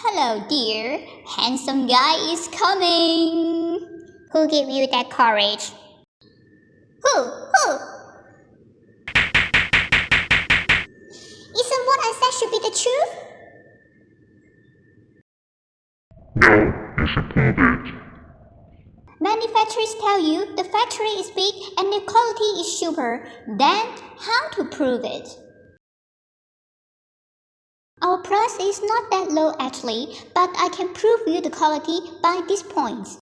Hello, dear. Handsome guy is coming. Who gave you that courage? Who? Isn't what I said should be the truth? No, disappointed. Manufacturers tell you the factory is big and the quality is super. Then, how to prove it? Our price is not that low actually, but I can prove you the quality by these points.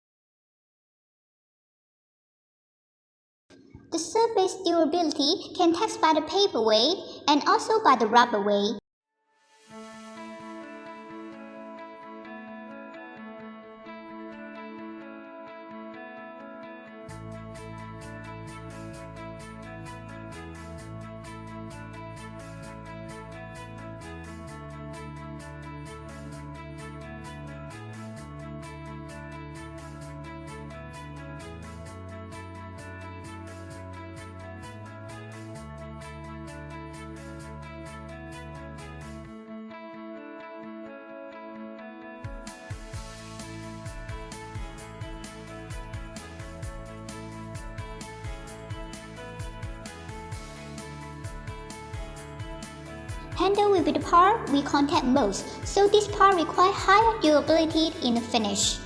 The surface durability can test by the paper weight and also by the rubber weight. Handle will be the part we contact most, so this part requires higher durability in the finish.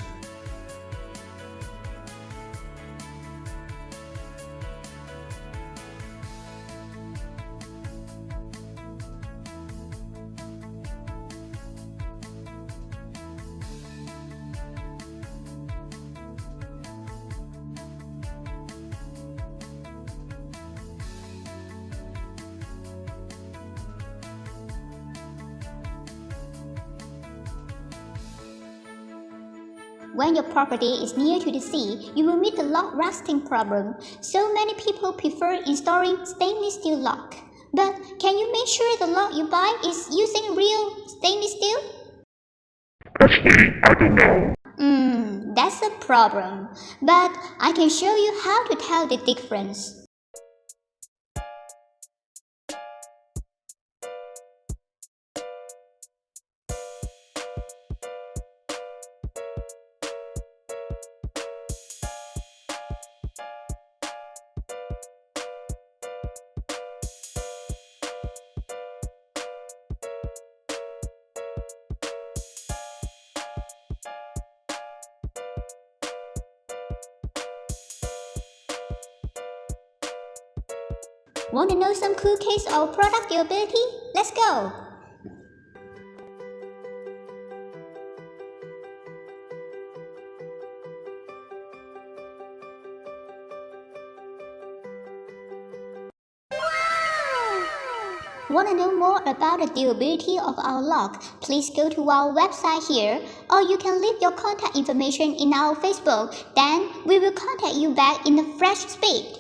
When your property is near to the sea, you will meet the lock rusting problem. So many people prefer installing stainless steel lock. But can you make sure the lock you buy is using real stainless steel? Actually, I don't know. That's a problem. But I can show you how to tell the difference. Want to know some cool case of product durability? Let's go! Want to know more about the durability of our lock? Please go to our website here, or you can leave your contact information in our Facebook. Then we will contact you back in a fresh speed.